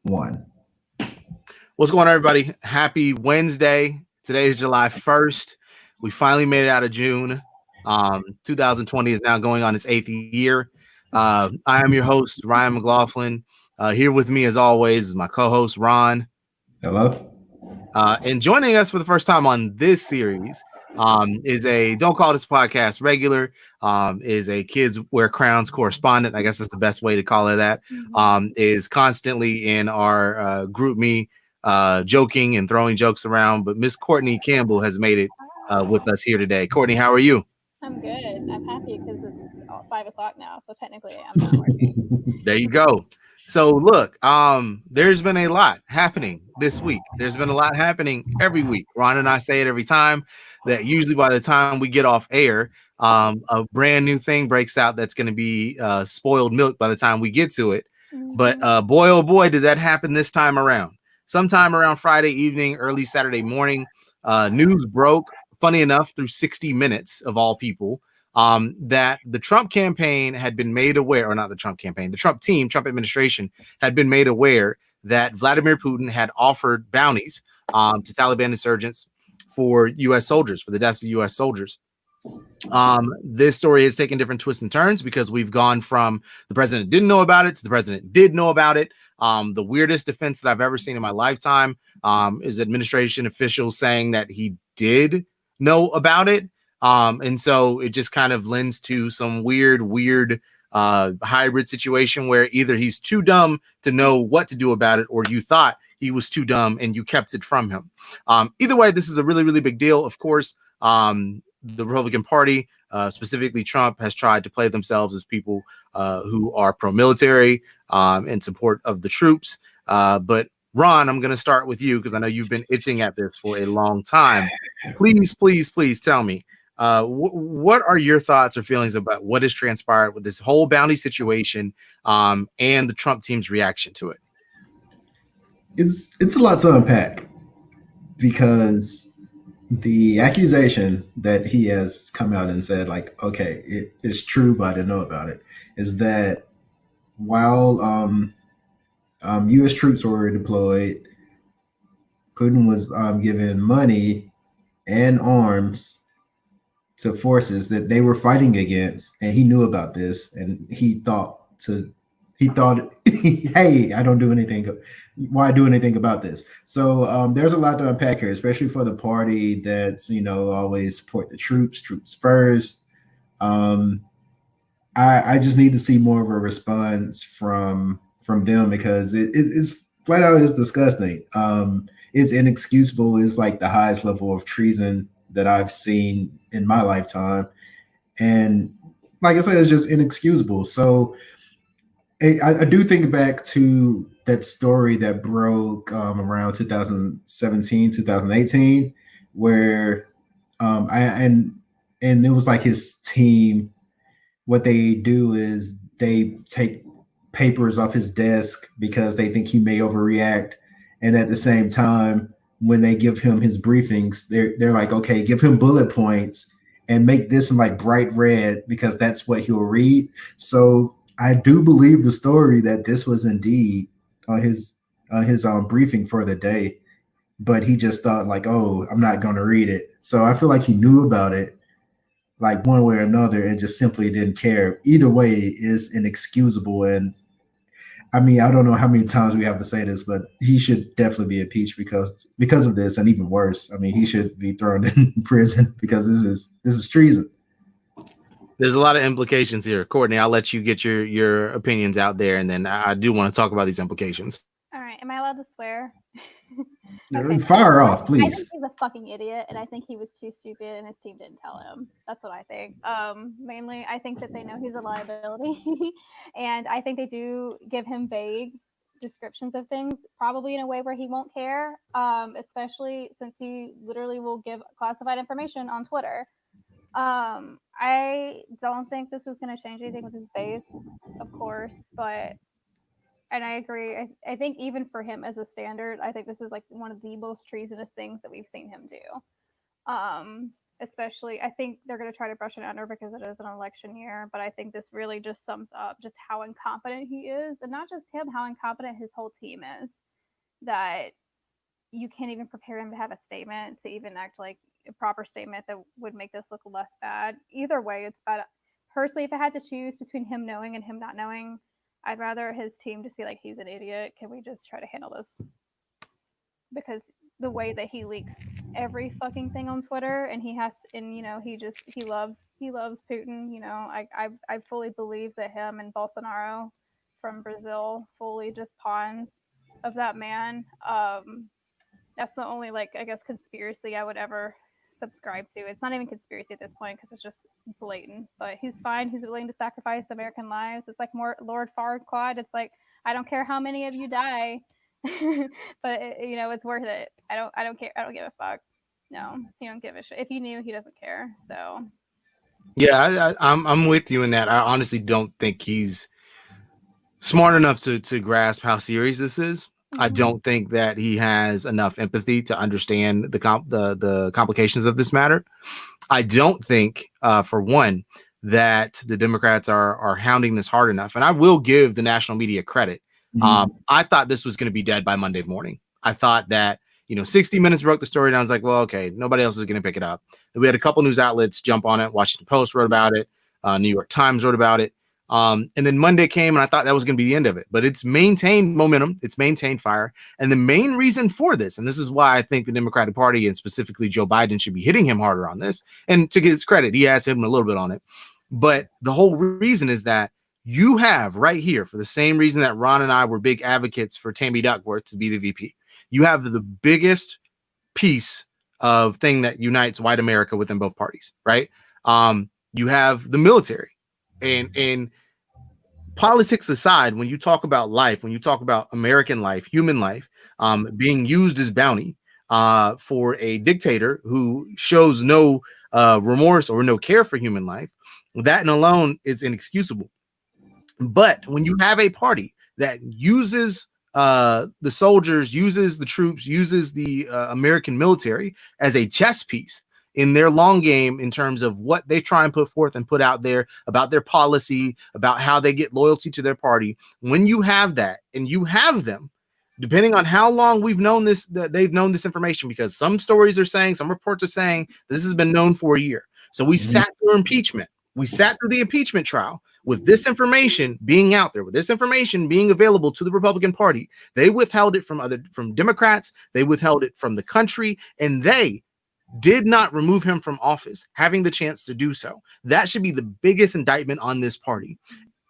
1. What's going on, everybody? Happy Wednesday. Today is July 1st. We finally made it out of June. 2020 is now going on its 8th year. I am your host, Ryan McLaughlin. Here with me, as always, is my co-host, Ron. Hello. And joining us for the first time on this series is a Don't Call This Podcast regular, is a Kids Wear Crowns correspondent. I guess that's the best way to call it that. Is constantly in our group me, joking and throwing jokes around. But Miss Courtney Campbell has made it with us here today. Courtney, how are you? I'm good. I'm happy because it's 5 o'clock now, so technically I'm not working. There you go. So look, there's been a lot happening this week. There's been a lot happening every week. Ron and I say it every time that usually by the time we get off air, a brand new thing breaks out that's going to be spoiled milk by the time we get to it. But boy, oh boy, did that happen this time around. Sometime around Friday evening, early Saturday morning, news broke, funny enough, through 60 Minutes of all people, that the Trump campaign had been made aware, or not the Trump campaign, the Trump team, Trump administration had been made aware that Vladimir Putin had offered bounties to Taliban insurgents for U.S. soldiers, for the deaths of U.S. soldiers. This story has taken different twists and turns because we've gone from the president didn't know about it to the president did know about it. The weirdest defense that I've ever seen in my lifetime is administration officials saying that he did know about it. And so it just kind of lends to some weird hybrid situation where either he's too dumb to know what to do about it, or you thought he was too dumb and you kept it from him. Either way, this is a really big deal. Of course, the Republican Party, specifically Trump, has tried to play themselves as people who are pro-military in support of the troops. But Ron, I'm going to start with you because I know you've been itching at this for a long time. Please tell me, what are your thoughts or feelings about what has transpired with this whole bounty situation and the Trump team's reaction to it? It's a lot to unpack because the accusation that he has come out and said, like, okay, it is true, but I didn't know about it, is that while U.S. troops were deployed, Putin was given money and arms to forces that they were fighting against, and he knew about this, and he thought, hey, I don't do anything. Why do anything about this? So there's a lot to unpack here, especially for the party that's, always support the troops first. I just need to see more of a response from them because it's flat out is disgusting. It's inexcusable. It's like the highest level of treason that I've seen in my lifetime. And like I said, it's just inexcusable. So I do think back to that story that broke around 2017, 2018, where and it was like his team. What they do is they take papers off his desk because they think he may overreact, and at the same time, when they give him his briefings, they're like, okay, give him bullet points and make this in like bright red because that's what he'll read. So I do believe the story that this was indeed his briefing for the day, but he just thought like, oh, I'm not going to read it. So I feel like he knew about it, like one way or another, and just simply didn't care. Either way is inexcusable. And I mean, I don't know how many times we have to say this, but he should definitely be impeached because of this, and even worse. I mean, he should be thrown in prison because this is treason. There's a lot of implications here. Courtney, I'll let you get your opinions out there, and then I do want to talk about these implications. All right. Am I allowed to swear? Okay. Fire off, please. I think he's a fucking idiot, and I think he was too stupid, and his team didn't tell him. That's what I think. Mainly, I think that they know he's a liability, and I think they do give him vague descriptions of things, probably in a way where he won't care, especially since he literally will give classified information on Twitter. I don't think this is going to change anything with his base, of course, and I agree. I think even for him as a standard, I think this is like one of the most treasonous things that we've seen him do. especially, I think they're going to try to brush it under because it is an election year. But I think this really just sums up just how incompetent he is, and not just him, how incompetent his whole team is. That you can't even prepare him to have a statement, to even act like a proper statement that would make this look less bad. Either way, it's bad. Personally, if I had to choose between him knowing and him not knowing, I'd rather his team just be like, he's an idiot. Can we just try to handle this? Because the way that he leaks every fucking thing on Twitter, and he has, and he loves Putin. I fully believe that him and Bolsonaro from Brazil fully just pawns of that man. That's the only, like, I guess, conspiracy I would ever subscribe to. It's not even conspiracy at this point because it's just blatant. But he's fine. He's willing to sacrifice American lives. It's like more Lord Farquaad. It's like, I don't care how many of you die, but it's worth it. I don't care. I don't give a fuck. No, he don't give a shit. If he knew, he doesn't care. So. Yeah, I'm with you in that. I honestly don't think he's smart enough to grasp how serious this is. I don't think that he has enough empathy to understand the complications of this matter. I don't think, for one, that the Democrats are hounding this hard enough. And I will give the national media credit. I thought this was going to be dead by Monday morning. I thought that 60 Minutes broke the story, and I was like, well, okay, nobody else is going to pick it up. And we had a couple news outlets jump on it. Washington Post wrote about it. New York Times wrote about it. And then Monday came, and I thought that was going to be the end of it. But it's maintained momentum. It's maintained fire. And the main reason for this, and this is why I think the Democratic Party and specifically Joe Biden should be hitting him harder on this. And to his credit, he has hit him a little bit on it. But the whole reason is that you have right here, for the same reason that Ron and I were big advocates for Tammy Duckworth to be the VP, you have the biggest piece of thing that unites white America within both parties, right? You have the military. And politics aside, when you talk about life, when you talk about American life, human life, being used as bounty for a dictator who shows no remorse or no care for human life, that and alone is inexcusable. But when you have a party that uses the soldiers, uses the troops, uses the American military as a chess piece in their long game in terms of what they try and put forth and put out there about their policy, about how they get loyalty to their party. When you have that, and you have them, depending on how long we've known this, that they've known this information, because some stories are saying, some reports are saying this has been known for a year. So we sat through impeachment. We sat through the impeachment trial with this information being out there, with this information being available to the Republican Party. They withheld it from Democrats. They withheld it from the country, and they did not remove him from office, having the chance to do so. That should be the biggest indictment on this party.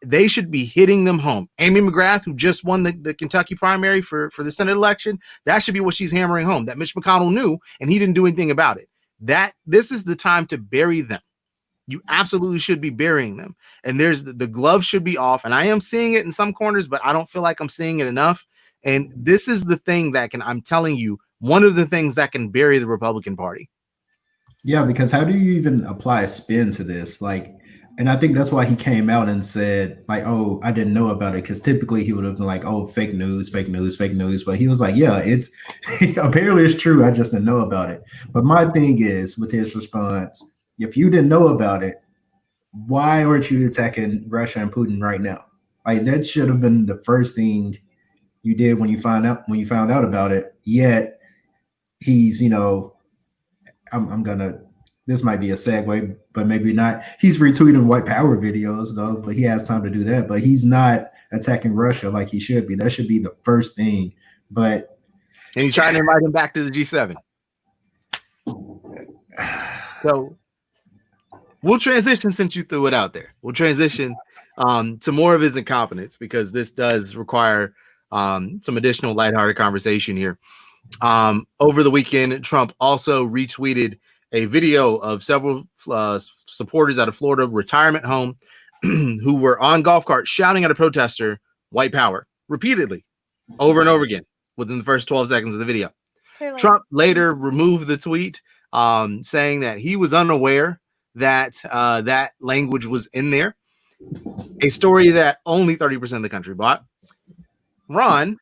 They should be hitting them home. Amy McGrath, who just won the Kentucky primary for the Senate election, that should be what she's hammering home, that Mitch McConnell knew and he didn't do anything about it. That this is the time to bury them. You absolutely should be burying them. And the glove should be off. And I am seeing it in some corners, but I don't feel like I'm seeing it enough. And this is the thing that I'm telling you, one of the things that can bury the Republican Party. Yeah, because how do you even apply a spin to this? And I think that's why he came out and said, like, oh, I didn't know about it. Because typically he would have been like, oh, fake news, fake news, fake news. But he was like, yeah, it's apparently it's true. I just didn't know about it. But my thing is with his response, if you didn't know about it, why aren't you attacking Russia and Putin right now? Like, that should have been the first thing you did when you found out about it. Yet he's, this might be a segue, but maybe not. He's retweeting white power videos though, but he has time to do that. But he's not attacking Russia like he should be. That should be the first thing. And he's trying to invite him back to the G7. So we'll transition, since you threw it out there. We'll transition to more of his incompetence, because this does require some additional lighthearted conversation here. Over the weekend, Trump also retweeted a video of several supporters at a Florida retirement home who were on golf carts shouting at a protester, "White power," repeatedly, over and over again within the first 12 seconds of the video. Clearly. Trump later removed the tweet, saying that he was unaware that that language was in there. A story that only 30% of the country bought. Ron,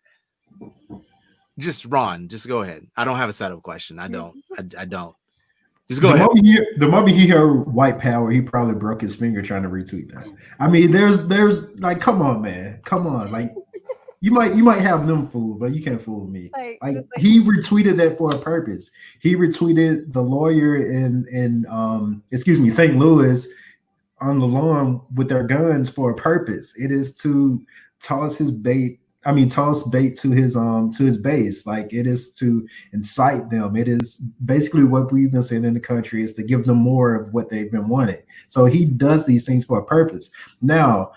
just go ahead. I don't have a setup question. I don't. Just go ahead. The moment he heard white power, he probably broke his finger trying to retweet that. I mean, there's like, come on, man, come on, like. You might have them fooled, but you can't fool me. Like he retweeted that for a purpose. He retweeted the lawyer in St. Louis on the lawn with their guns for a purpose. It is to toss bait to his base. Like it is to incite them. It is basically what we've been saying in the country is to give them more of what they've been wanting. So he does these things for a purpose. Now,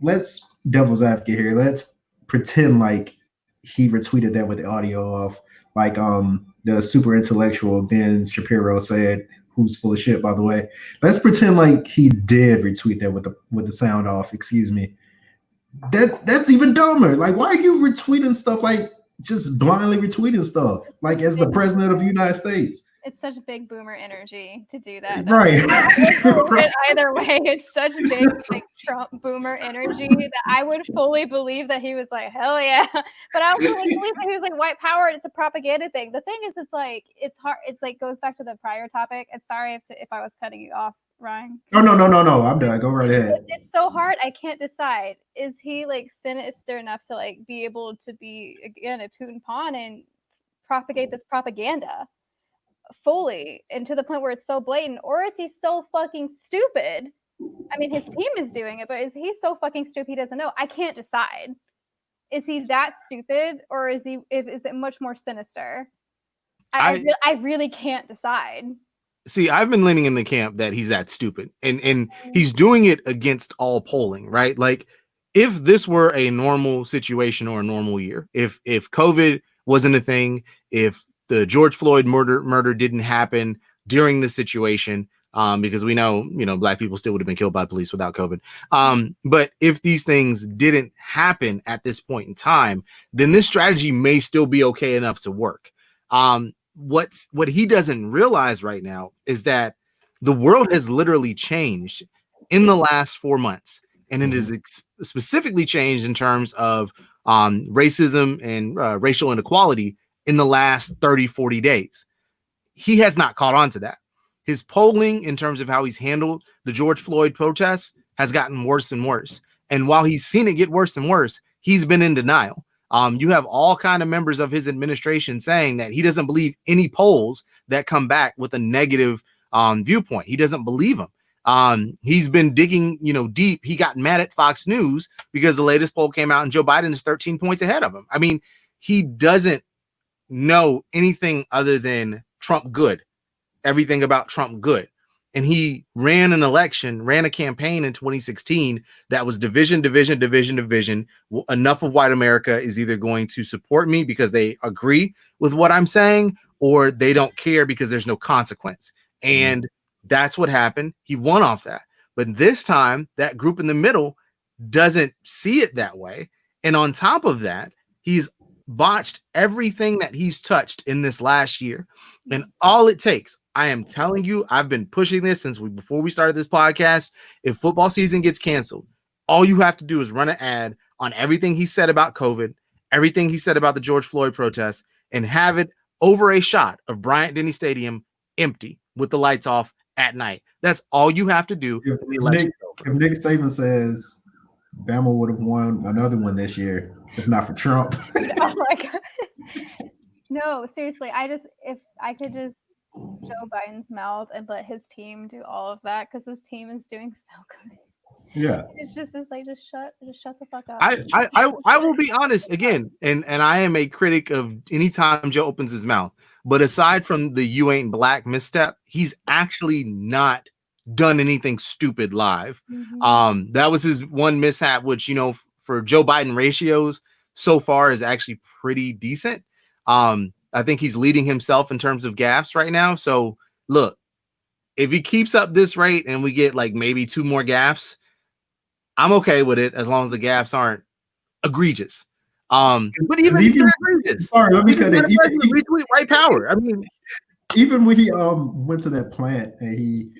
let's devil's advocate here. Let's pretend like he retweeted that with the audio off, like the super intellectual Ben Shapiro said, who's full of shit, by the way. Let's pretend like he did retweet that with the sound off. Excuse me. That's even dumber. Like, why are you retweeting stuff, like just blindly retweeting stuff, like as the president of the United States? It's such big boomer energy to do that. Right. Either way, it's such big like Trump boomer energy that I would fully believe that he was like, hell yeah. But I also would believe that he was like white power and it's a propaganda thing. The thing is, it's like, it's hard. It's like goes back to the prior topic. And sorry if I was cutting you off, Ryan. Oh, no. I'm done. Go right ahead. It's so hard. I can't decide. Is he like sinister enough to like be able to be, again, a Putin pawn and propagate this propaganda fully and to the point where it's so blatant, or is he so fucking stupid? I mean, his team is doing it, but is he so fucking stupid he doesn't know? I can't decide. Is he that stupid, or is it much more sinister? I really can't decide. See, I've been leaning in the camp that he's that stupid, and he's doing it against all polling, right? Like, if this were a normal situation or a normal year, if COVID wasn't a thing, if the George Floyd murder didn't happen during this situation, because we know, Black people still would have been killed by police without COVID. But if these things didn't happen at this point in time, then this strategy may still be okay enough to work. What he doesn't realize right now is that the world has literally changed in the last 4 months, and it is specifically changed in terms of racism and racial inequality in the last 30, 40 days. He has not caught on to that. His polling in terms of how he's handled the George Floyd protests has gotten worse and worse. And while he's seen it get worse and worse, he's been in denial. You have all kind of members of his administration saying that he doesn't believe any polls that come back with a negative viewpoint. He doesn't believe them. He's been digging, deep. He got mad at Fox News because the latest poll came out and Joe Biden is 13 points ahead of him. I mean, he doesn't know anything other than Trump good, everything about Trump good. And he ran a campaign in 2016 that was division. Enough of white America is either going to support me because they agree with what I'm saying, or they don't care because there's no consequence. And that's what happened. He won off that. But this time, that group in the middle doesn't see it that way. And on top of that, he's botched everything that he's touched in this last year. And all it takes, I am telling you, I've been pushing this before we started this podcast. If football season gets canceled, all you have to do is run an ad on everything he said about COVID, everything he said about the George Floyd protests, and have it over a shot of Bryant-Denny Stadium empty with the lights off at night. That's all you have to do. If Nick Saban says Bama would have won another one this year, if not for Trump. Oh my God. No, seriously. If I could just Joe Biden's mouth and let his team do all of that, because his team is doing so good. Yeah. It's just shut the fuck up. I will be honest again, and I am a critic of any time Joe opens his mouth. But aside from the "you ain't black" misstep, he's actually not done anything stupid live. Mm-hmm. That was his one mishap, which, for Joe Biden ratios so far is actually pretty decent. I think he's leading himself in terms of gaffes right now. So look, if he keeps up this rate and we get like maybe 2 more gaffes, I'm okay with it as long as the gaffes aren't egregious. But even egregious. Sorry, let me cut it. Retweet white power. I mean, even when he went to that plant and he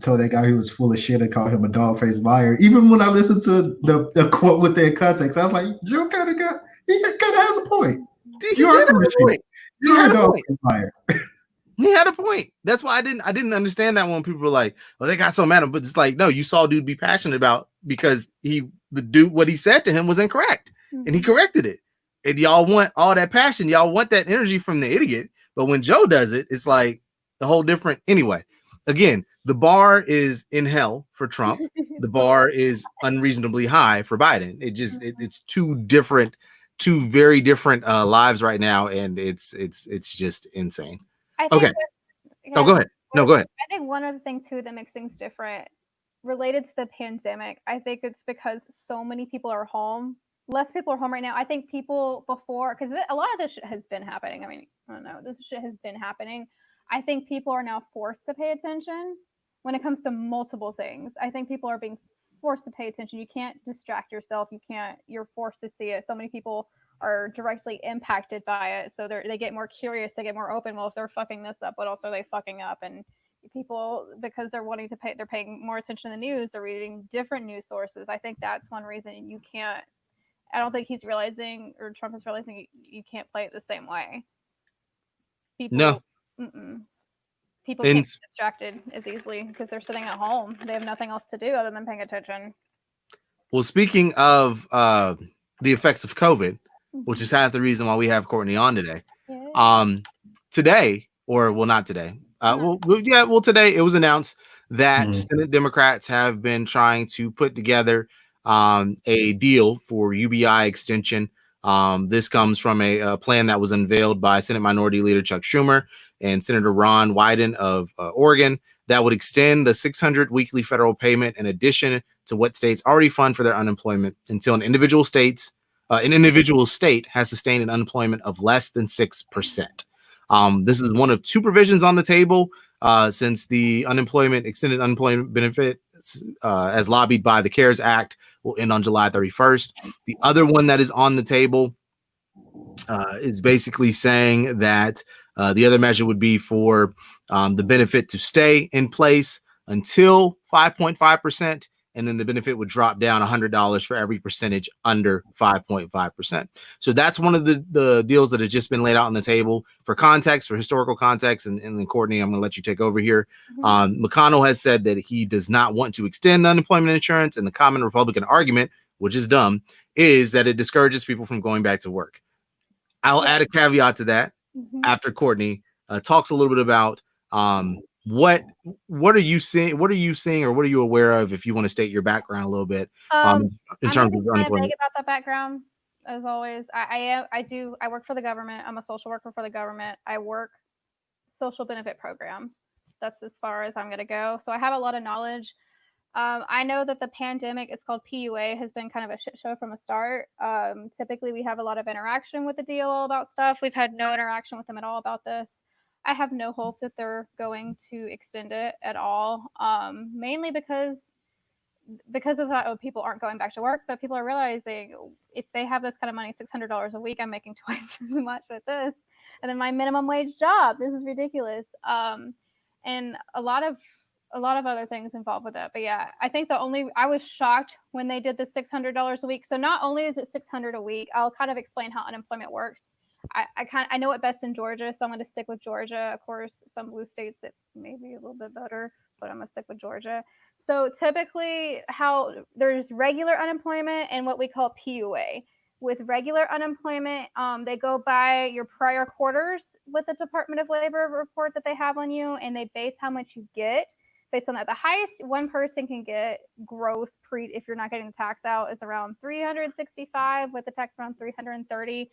told that guy he was full of shit and called him a dog-faced liar. Even when I listened to the quote with their context, I was like, Joe kind of has a point. He did have a point. You're a dog-faced liar. He had a point. That's why I didn't understand that when people were like, "Oh, they got so mad." But it's like, no, you saw dude be passionate about because what he said to him was incorrect, and he corrected it. And y'all want all that passion, y'all want that energy from the idiot. But when Joe does it, it's like the whole different. Anyway, again, the bar is in hell for Trump. The bar is unreasonably high for Biden. It's two very different lives right now, and it's just insane. I think Okay. yeah, Go ahead. No, go ahead. I think one of the things too that makes things different related to the pandemic, I think it's because so many people are home. Less people are home right now. I think people before, because a lot of this shit has been happening. I mean, I don't know, this shit has been happening. I think people are now forced to pay attention when it comes to multiple things. I think people are being forced to pay attention. You can't distract yourself. You're forced to see it. So many people are directly impacted by it. So they get more curious, they get more open. Well, if they're fucking this up, what else are they fucking up? And people, because they're wanting to pay, they're paying more attention to the news, they're reading different news sources. I think that's one reason you can't, I don't think he's realizing, or Trump is realizing, you can't play it the same way. People, no. People can't get distracted as easily because they're sitting at home. They have nothing else to do other than paying attention. Well, speaking of the effects of COVID, which is half the reason why we have Courtney on today. Yeah. Today, or well, not today. Today it was announced that Senate Democrats have been trying to put together a deal for UBI extension. This comes from a plan that was unveiled by Senate Minority Leader Chuck Schumer and Senator Ron Wyden of Oregon that would extend the $600 weekly federal payment in addition to what states already fund for their unemployment until an individual state has sustained an unemployment of less than 6%. This is one of two provisions on the table since the extended unemployment benefit, as lobbied by the CARES Act, will end on July 31st. The other one that is on the table is basically saying that the other measure would be for the benefit to stay in place until 5.5%, and then the benefit would drop down $100 for every percentage under 5.5%. So that's one of the deals that have just been laid out on the table. For context, for historical context, and then Courtney, I'm going to let you take over here. McConnell has said that he does not want to extend unemployment insurance, and the common Republican argument, which is dumb, is that it discourages people from going back to work. I'll add a caveat to that after Courtney talks a little bit about what are you seeing? What are you seeing, or what are you aware of? If you want to state your background a little bit in terms of unemployment. About that background, as always, I work for the government. I'm a social worker for the government. I work social benefit programs. That's as far as I'm going to go. So I have a lot of knowledge. I know that the pandemic, it's called PUA, has been kind of a shit show from the start. Typically, we have a lot of interaction with the DOL about stuff. We've had no interaction with them at all about this. I have no hope that they're going to extend it at all, mainly because of that, people aren't going back to work, but people are realizing if they have this kind of money, $600 a week, I'm making twice as much with this. And then my minimum wage job, this is ridiculous. And a lot of other things involved with it. But yeah, I think I was shocked when they did the $600 a week. So not only is it $600 a week, I'll kind of explain how unemployment works. I know it best in Georgia, so I'm going to stick with Georgia. Of course, some blue states it may be a little bit better, but I'm going to stick with Georgia. So typically, how there's regular unemployment and what we call PUA. With regular unemployment, they go by your prior quarters with the Department of Labor report that they have on you, and they base how much you get based on that. The highest one person can get gross if you're not getting the tax out, is around $365, with the tax around $330.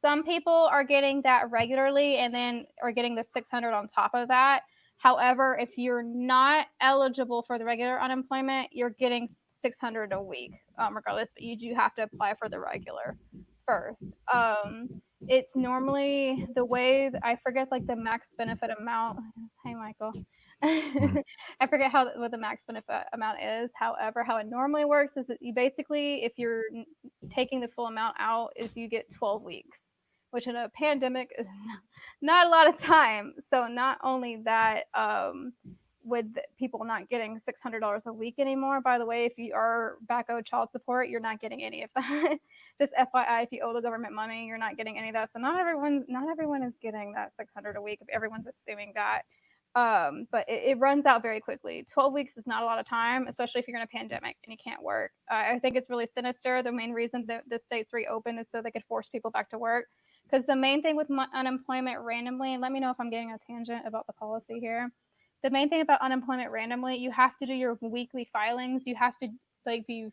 Some people are getting that regularly and then are getting the $600 on top of that. However, if you're not eligible for the regular unemployment, you're getting $600 a week, regardless, but you do have to apply for the regular first. It's normally the way, I forget like the max benefit amount. Hey, Michael. I forget what the max benefit amount is. However, how it normally works is that you basically, if you're taking the full amount out, is you get 12 weeks, which in a pandemic is not a lot of time. So not only that, with people not getting $600 a week anymore, by the way, if you are back owed child support, you're not getting any of that this FYI, if you owe the government money, you're not getting any of that. So not everyone is getting that $600 a week if everyone's assuming that. But it runs out very quickly. 12 weeks is not a lot of time, especially if you're in a pandemic and you can't work. I think it's really sinister. The main reason that the states reopened is so they could force people back to work. Because the main thing with unemployment randomly, and let me know if I'm getting a tangent about the policy here. The main thing about unemployment randomly, you have to do your weekly filings. You have to like be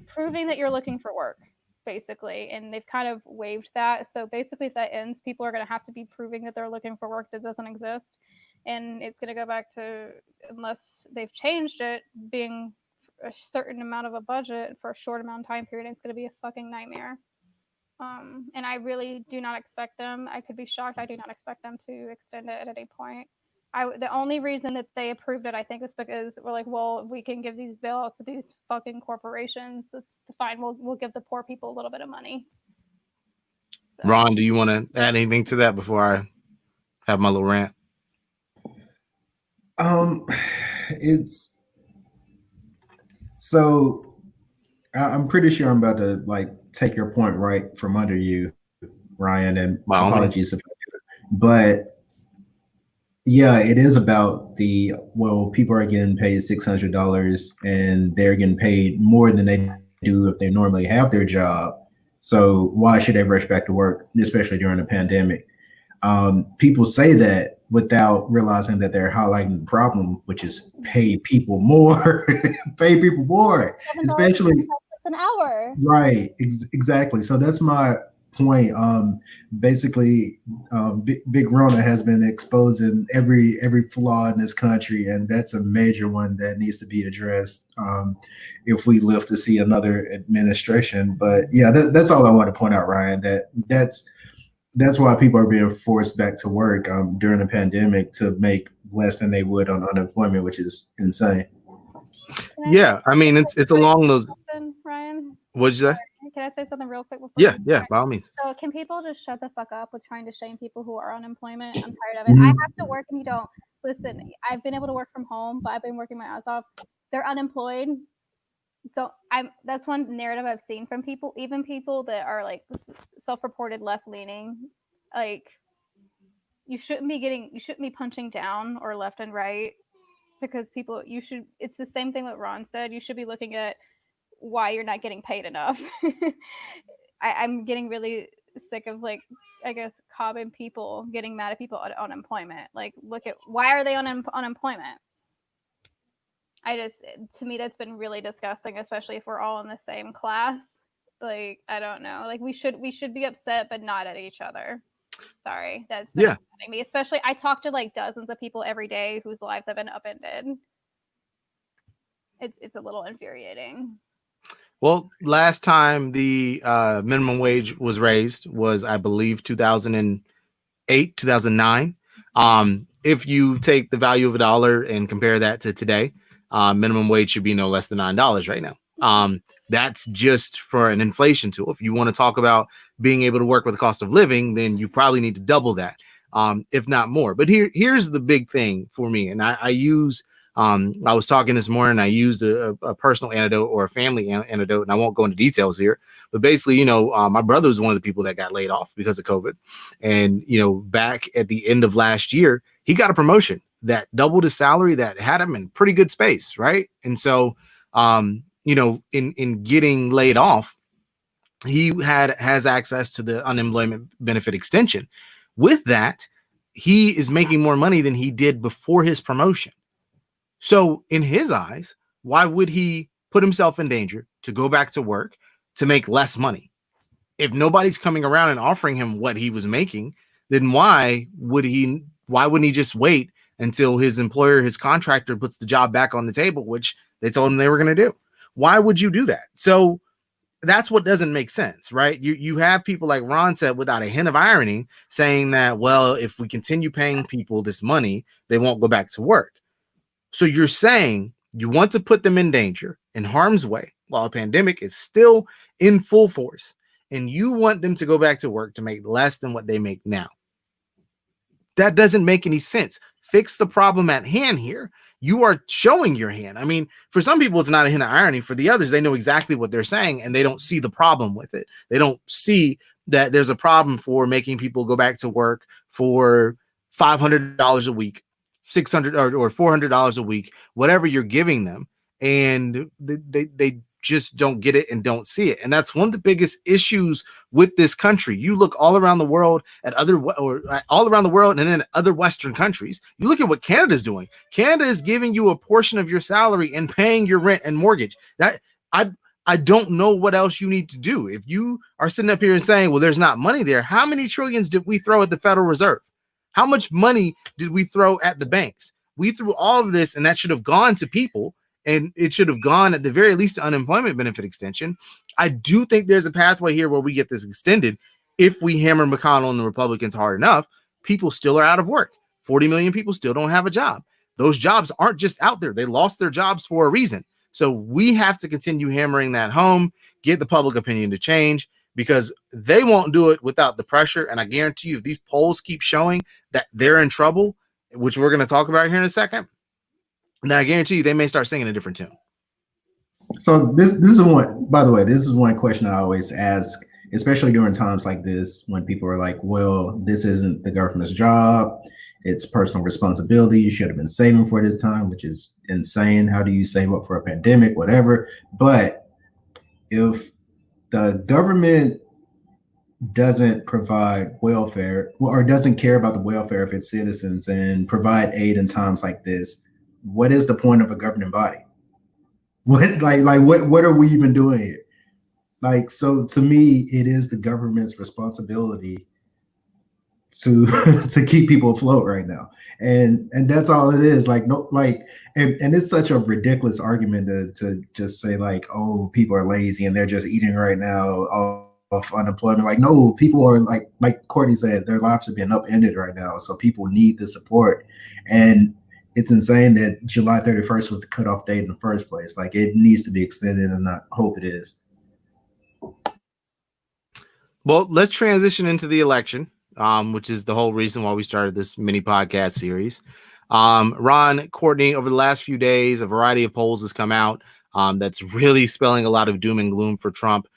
proving that you're looking for work, basically. And they've kind of waived that. So basically, if that ends, people are going to have to be proving that they're looking for work that doesn't exist. And it's going to go back to, unless they've changed it, being a certain amount of a budget for a short amount of time period, it's going to be a fucking nightmare. And I really do not expect them. I could be shocked. I do not expect them to extend it at any point. The only reason that they approved it, I think, is because we're like, well, we can give these bailouts to these fucking corporations. That's fine. We'll give the poor people a little bit of money. So. Ron, do you want to add anything to that before I have my little rant? It's so I'm pretty sure I'm about to like take your point right from under you, Ryan, and apologies if I do. But yeah, it is about people are getting paid $600 and they're getting paid more than they do if they normally have their job. So why should they rush back to work, especially during a pandemic? People say that without realizing that they're highlighting the problem, which is pay people more, especially an hour. Right, exactly. So that's my point. Basically, Big Rona has been exposing every flaw in this country, and that's a major one that needs to be addressed if we live to see another administration. But yeah, that's all I want to point out, Ryan. That's why people are being forced back to work during the pandemic to make less than they would on unemployment, which is insane. Yeah, I mean it's along those. Ryan, what'd you say? Can I say something real quick? Yeah, by all means. So can people just shut the fuck up with trying to shame people who are unemployment? I'm tired of it. I have to work and you don't. Listen, I've been able to work from home, but I've been working my ass off. They're unemployed. So that's one narrative I've seen from people, even people that are like self-reported left-leaning. Like you shouldn't be punching down or left and right because it's the same thing what Ron said. You should be looking at why you're not getting paid enough. I'm getting really sick of like, I guess, common people getting mad at people on unemployment. Like, look at why are they on unemployment? To me, that's been really disgusting, especially if we're all in the same class. Like, I don't know. Like, we should be upset, but not at each other. Sorry, that's been upsetting me. Especially, I talk to like dozens of people every day whose lives have been upended. It's a little infuriating. Well, last time the minimum wage was raised was, I believe, 2008, 2009. If you take the value of $1 and compare that to today, minimum wage should be no less than $9 right now. That's just for an inflation tool. If you want to talk about being able to work with the cost of living, then you probably need to double that, if not more. But here's the big thing for me. And I use, I was talking this morning, I used a personal anecdote or a family anecdote, and I won't go into details here, but basically, my brother was one of the people that got laid off because of COVID. And, back at the end of last year, he got a promotion that doubled his salary, that had him in pretty good space. Right. And so, in getting laid off, he has access to the unemployment benefit extension. With that, he is making more money than he did before his promotion. So in his eyes, why would he put himself in danger to go back to work to make less money? If nobody's coming around and offering him what he was making, then why wouldn't he just wait until his employer, his contractor, puts the job back on the table, which they told him they were going to do? Why would you do that? So that's what doesn't make sense, right? You have people like Ron said, without a hint of irony, saying that, well, if we continue paying people this money, they won't go back to work. So you're saying you want to put them in danger, in harm's way, while a pandemic is still in full force, and you want them to go back to work to make less than what they make now. That doesn't make any sense. fix the problem at hand here. You are showing your hand. I mean, for some people, it's not a hint of irony. For the others, they know exactly what they're saying and they don't see the problem with it. They don't see that there's a problem for making people go back to work for $500 a week, $600 or $400 a week, whatever you're giving them. And they just don't get it and don't see it. And that's one of the biggest issues with this country. You look all around the world at all around the world and then other Western countries. You look at what Canada's doing. Canada is giving you a portion of your salary and paying your rent and mortgage. That I don't know what else you need to do. If you are sitting up here and saying, well, there's not money there, how many trillions did we throw at the Federal Reserve? How much money did we throw at the banks? We threw all of this, and that should have gone to people. And it should have gone at the very least to unemployment benefit extension. I do think there's a pathway here where we get this extended. If we hammer McConnell and the Republicans hard enough, people still are out of work. 40 million people still don't have a job. Those jobs aren't just out there. They lost their jobs for a reason. So we have to continue hammering that home, get the public opinion to change, because they won't do it without the pressure. And I guarantee you, if these polls keep showing that they're in trouble, which we're going to talk about here in a second, now I guarantee you they may start singing a different tune. So this is one, by the way, this is one question I always ask, especially during times like this, when people are like, well, this isn't the government's job. It's personal responsibility. You should have been saving for this time, which is insane. How do you save up for a pandemic, whatever? But if the government doesn't provide welfare or doesn't care about the welfare of its citizens and provide aid in times like this, what is the point of a governing body? What are we even doing here? Like, so to me, it is the government's responsibility to to keep people afloat right now. And that's all it is. Like, no, like, and it's such a ridiculous argument to just say like, oh, people are lazy and they're just eating right now off unemployment. Like, no, people are like Courtney said, their lives are being upended right now. So people need the support. And it's insane that July 31st was the cutoff date in the first place. Like, it needs to be extended, and I hope it is. Well, let's transition into the election, which is the whole reason why we started this mini podcast series. Ron, Courtney, over the last few days, a variety of polls has come out that's really spelling a lot of doom and gloom for Trump.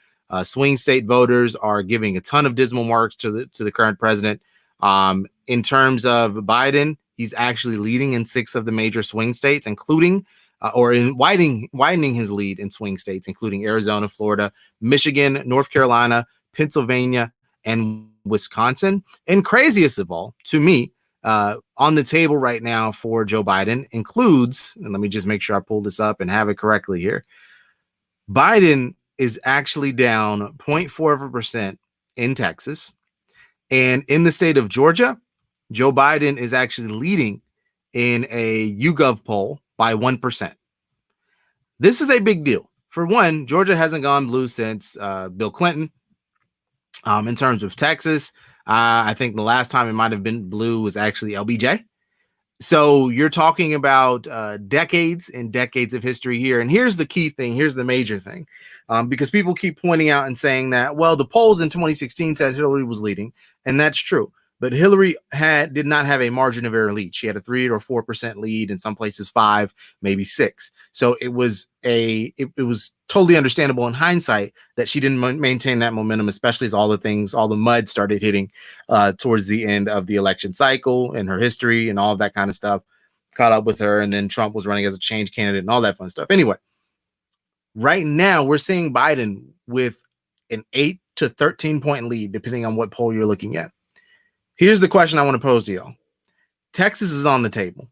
Swing state voters are giving a ton of dismal marks to the current president. In terms of Biden, he's actually leading in 6 of the major swing states, including widening his lead in swing states, including Arizona, Florida, Michigan, North Carolina, Pennsylvania, and Wisconsin. And craziest of all, to me, on the table right now for Joe Biden includes, and let me just make sure I pull this up and have it correctly here. Biden is actually down 0.4% in Texas. And in the state of Georgia, Joe Biden is actually leading in a YouGov poll by 1%. This is a big deal. For one, Georgia hasn't gone blue since Bill Clinton. In terms of Texas, I think the last time it might have been blue was actually LBJ. So you're talking about decades and decades of history here. And here's the key thing. Here's the major thing. Because people keep pointing out and saying that, well, the polls in 2016 said Hillary was leading. And that's true. But Hillary did not have a margin of error lead. She had a 3 or 4% lead, in some places 5, maybe 6. So it was totally understandable in hindsight that she didn't maintain that momentum, especially as all the mud started hitting towards the end of the election cycle and her history and all of that kind of stuff caught up with her. And then Trump was running as a change candidate and all that fun stuff. Anyway, right now we're seeing Biden with an 8 to 13 point lead, depending on what poll you're looking at. Here's the question I want to pose to y'all. Texas is on the table.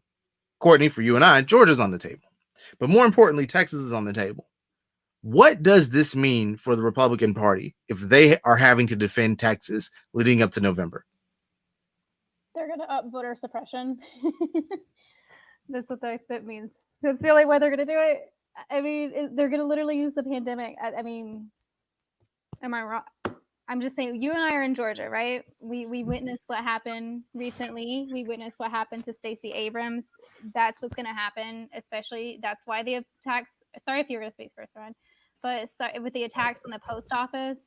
Courtney, for you and I, Georgia's on the table. But more importantly, Texas is on the table. What does this mean for the Republican Party if they are having to defend Texas leading up to November? They're going to up voter suppression. That's what that means. That's the only way they're going to do it. I mean, they're going to literally use the pandemic. I mean, am I wrong? I'm just saying, you and I are in Georgia, right? We witnessed what happened recently. We witnessed what happened to Stacey Abrams. That's what's going to happen, especially. That's why the attacks. Sorry if you were going to speak first, Ron. But with the attacks in the post office,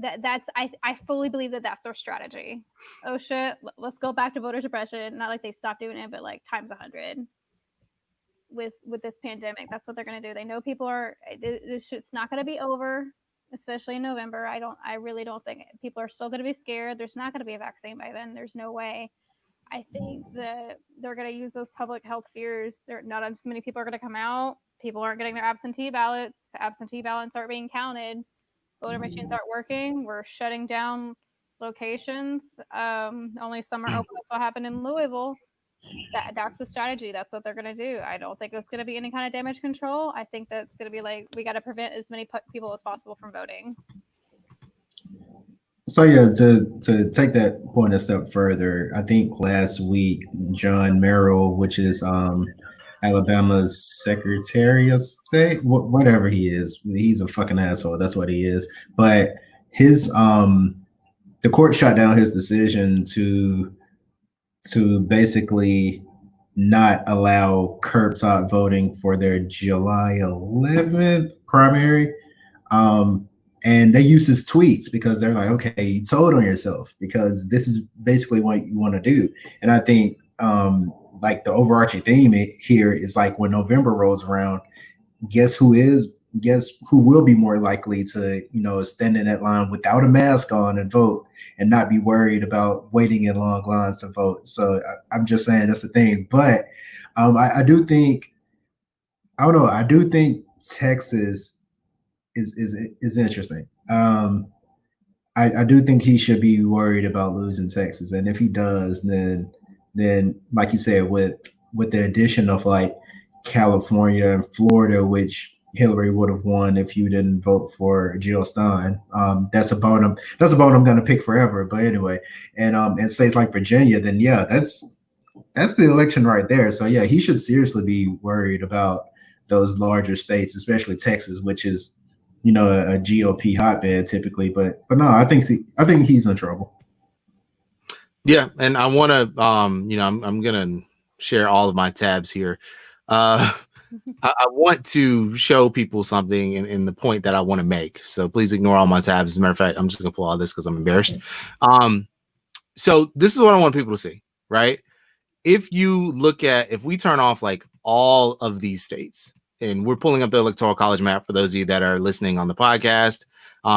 I fully believe that that's their strategy. Oh shit, let's go back to voter suppression. Not like they stopped doing it, but like times 100 with this pandemic. That's what they're going to do. They know people are. This shit's not going to be over, especially in November. I really don't think people are still going to be scared. There's not going to be a vaccine by then. There's no way. I think that they're going to use those public health fears. Not as many people are going to come out. People aren't getting their absentee ballots. The absentee ballots aren't being counted. Voter machines aren't working. We're shutting down locations. Only some are open. That's what happened in Louisville. That's the strategy. That's what they're going to do. I don't think it's going to be any kind of damage control. I think that it's going to be like, we got to prevent as many people as possible from voting. So yeah, to take that point a step further, I think last week John Merrill, which is Alabama's Secretary of State, whatever he is, he's a fucking asshole. That's what he is. But his the court shot down his decision to basically not allow curbside voting for their July 11th primary. And they use his tweets because they're like, okay, you told on yourself because this is basically what you want to do. And I think like the overarching theme here is like when November rolls around, guess who will be more likely to, stand in that line without a mask on and vote and not be worried about waiting in long lines to vote. So I'm just saying that's the thing. But I do think Texas is interesting. I do think he should be worried about losing Texas, and if he does, then like you said, with the addition of like California and Florida, which Hillary would have won if you didn't vote for Jill Stein. That's a bone I'm going to pick forever. But anyway, and states like Virginia, then yeah, that's the election right there. So yeah, he should seriously be worried about those larger states, especially Texas, which is a GOP hotbed typically. But no, I think he's in trouble. Yeah, and I want to I'm gonna share all of my tabs here. I want to show people something in the point that I want to make. So please ignore all my tabs. As a matter of fact, I'm just gonna pull all this because I'm embarrassed. So this is what I want people to see, right? If we turn off like all of these states, and we're pulling up the Electoral College map for those of you that are listening on the podcast,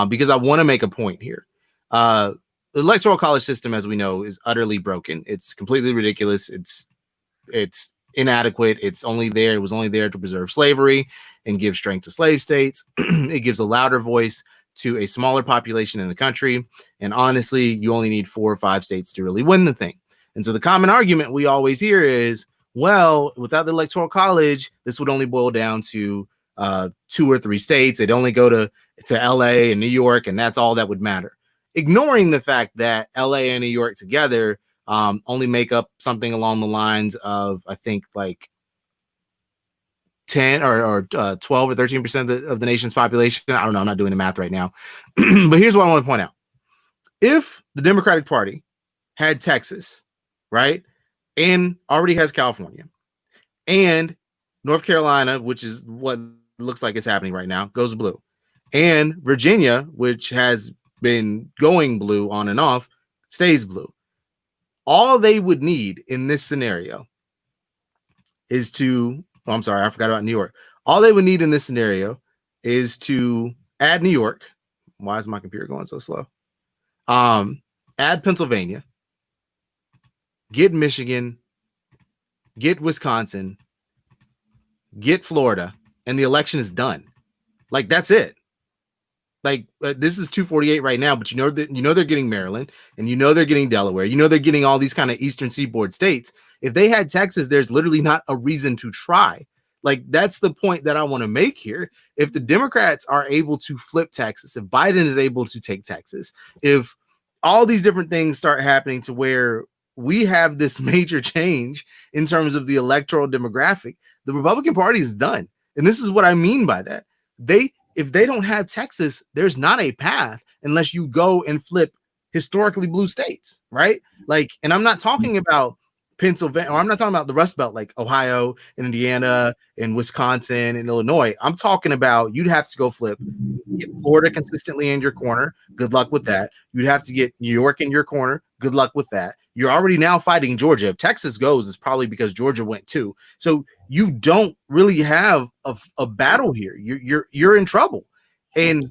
because I want to make a point here. The Electoral College system, as we know, is utterly broken. It's completely ridiculous. It's inadequate. It was only there to preserve slavery and give strength to slave states. It gives a louder voice to a smaller population in the country. And honestly, you only need 4 or 5 states to really win the thing. And so the common argument we always hear is, well, without the Electoral College, this would only boil down to 2 or 3 states. They'd only go to LA and New York, and that's all that would matter. Ignoring the fact that LA and New York together only make up something along the lines of, I think, like 10 or 12 or 13% of the nation's population. I don't know. I'm not doing the math right now. But here's what I want to point out. If the Democratic Party had Texas, right, and already has California, and North Carolina, which is what looks like it's happening right now, goes blue, and Virginia, which has been going blue on and off, stays blue. All they would need in this scenario is to, I forgot about New York. All they would need in this scenario is to add New York. Why is my computer going so slow? Add Pennsylvania, get Michigan, get Wisconsin, get Florida, and the election is done. Like, that's it. Like, this is 248 right now, but they're getting Maryland, and they're getting Delaware, they're getting all these kind of Eastern Seaboard states. If they had Texas, there's literally not a reason to try. Like, that's the point that I want to make here. If the Democrats are able to flip Texas, if Biden is able to take Texas, if all these different things start happening to where we have this major change in terms of the electoral demographic, the Republican Party is done. And this is what I mean by that. If they don't have Texas, there's not a path unless you go and flip historically blue states, right? Like, and I'm not talking about Pennsylvania, or I'm not talking about the Rust Belt, like Ohio and Indiana and Wisconsin and Illinois. I'm talking about you'd have to go flip, get Florida consistently in your corner. Good luck with that. You'd have to get New York in your corner. Good luck with that. You're already now fighting Georgia. If Texas goes, it's probably because Georgia went too. So you don't really have a battle here. You're in trouble, and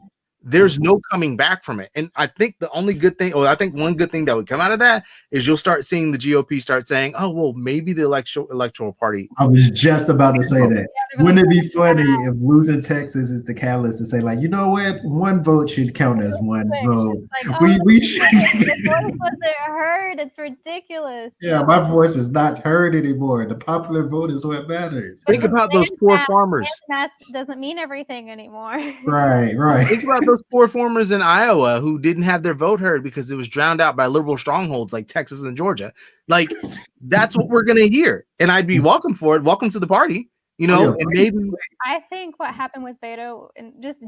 there's no coming back from it. And I think the only good thing, or I think one good thing that would come out of that is you'll start seeing the GOP start saying, oh, well, maybe the electoral party. I was just about to say that. Wouldn't it be funny if losing Texas is the catalyst to say, like, you know what, one vote should count as one vote. Like, We should. The voice wasn't heard. It's ridiculous. Yeah, my voice is not heard anymore. The popular vote is what matters. Think about those poor farmers. Mass doesn't mean everything anymore. Right. Think about those poor farmers in Iowa who didn't have their vote heard because it was drowned out by liberal strongholds like Texas and Georgia. Like, that's what we're gonna hear, and I'd be welcome for it. Welcome to the party, you know. And maybe I think what happened with Beto and just